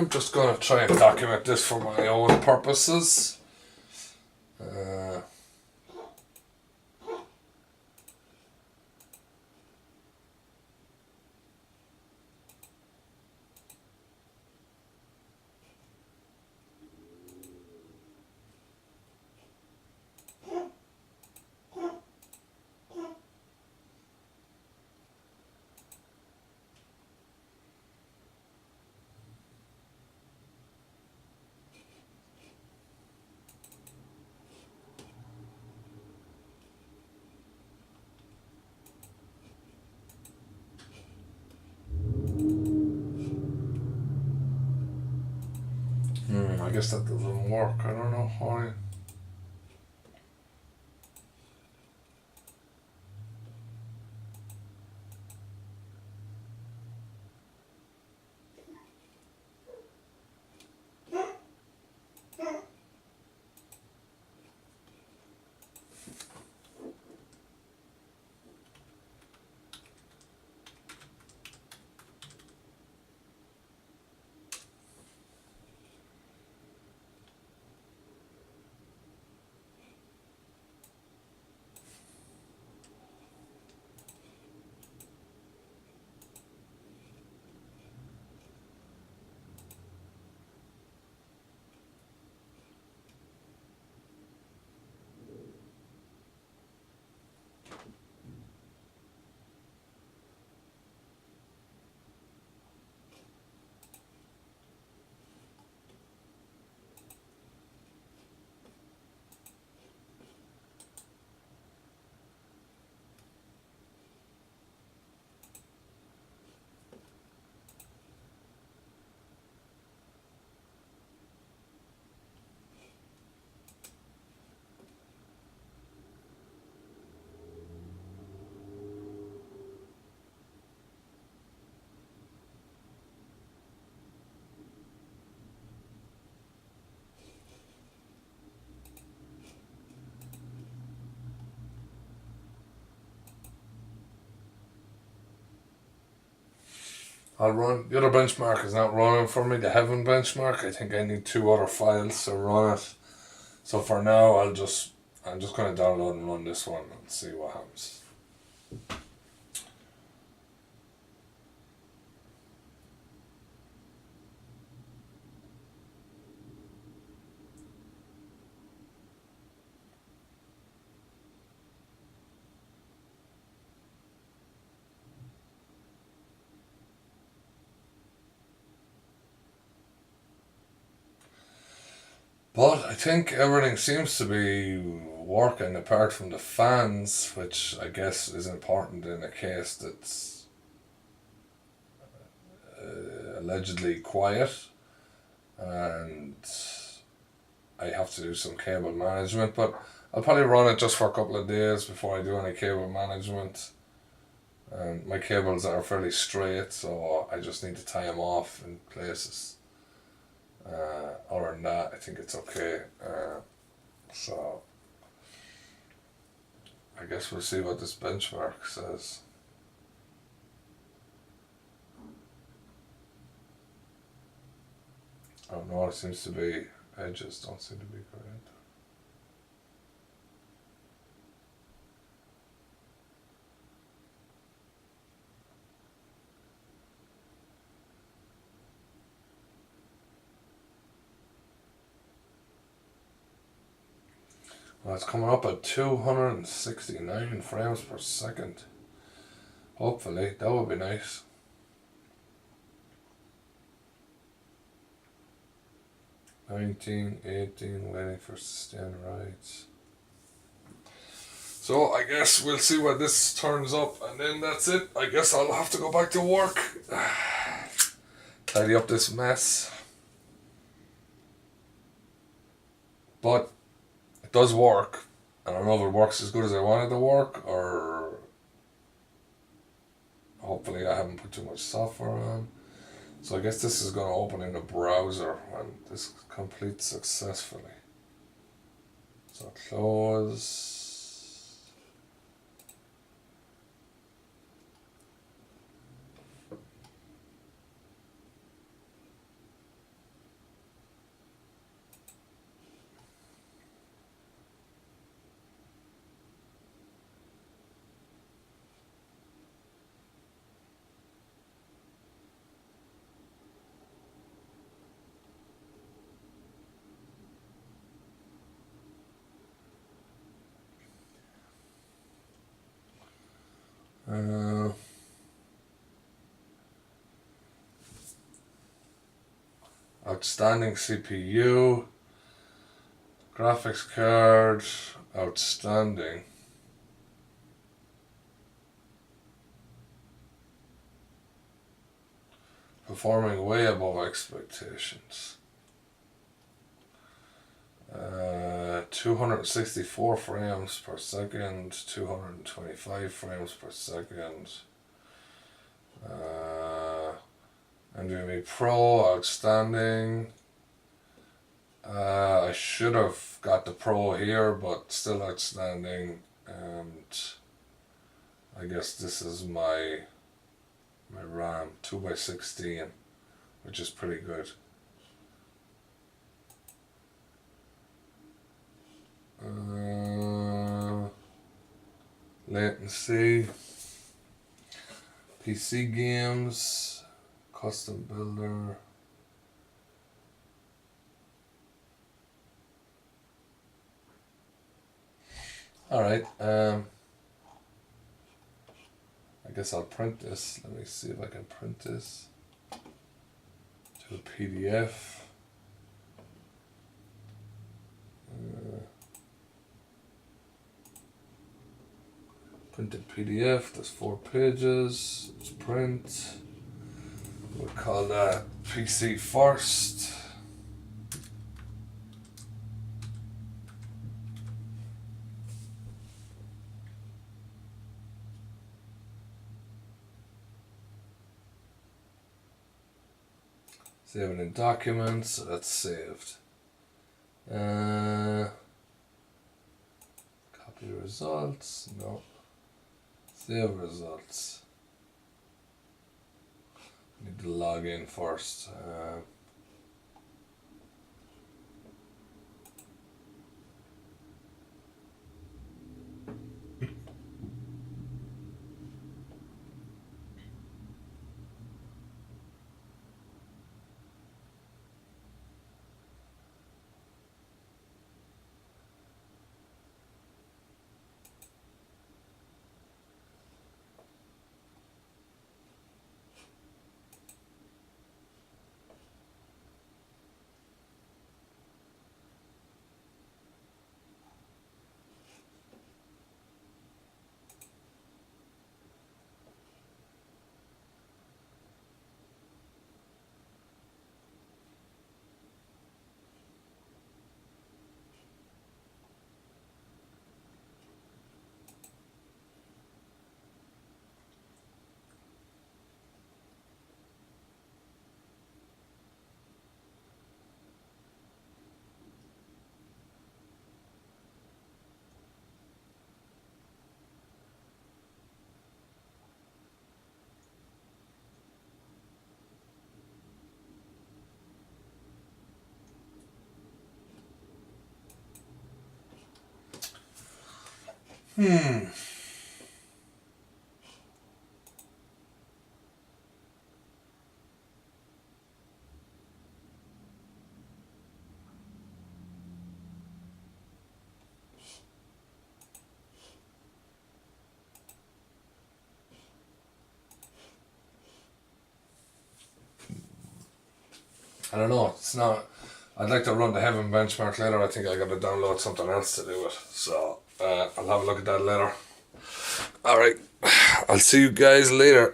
I'm just going to try and document this for my own purposes. I guess that doesn't work. I don't know why. I'll run, the other benchmark is not running for me, the Heaven benchmark. I think I need 2 other files to run it. So for now, I'm just going to download and run this one and see what happens. But I think everything seems to be working apart from the fans, which I guess is important in a case that's allegedly quiet. And I have to do some cable management, but I'll probably run it just for a couple of days before I do any cable management. And my cables are fairly straight, so I just need to tie them off in places. Other than that, I think it's okay. So I guess we'll see what this benchmark says. Oh no, it seems to be, edges don't seem to be correct. Well, it's coming up at 269 frames per second. Hopefully, that would be nice. $19.18 waiting for sustain rights. So I guess we'll see what this turns up, and then that's it. I guess I'll have to go back to work. Tidy up this mess. But it does work. I don't know if it works as good as I wanted it to work, or hopefully I haven't put too much software on. So I guess this is going to open in the browser when this completes successfully. So close. outstanding CPU, graphics card, outstanding. Performing way above expectations. 264 frames per second, 225 frames per second. NVMe Pro, outstanding. I should have got the Pro here, but still outstanding. And I guess this is my RAM, 2x16, which is pretty good. Latency, PC games, custom builder. Alright, I guess I'll print this. Let me see if I can print this to a PDF. Printed PDF, there's 4 pages. Let's print. We'll call that PC first. Save it in documents, so that's saved. Copy results, no. Save results. Need to log in first. I don't know, it's not, I'd like to run the Heaven benchmark later. I think I gotta download something else to do it, so I'll have a look at that later. Alright, I'll see you guys later.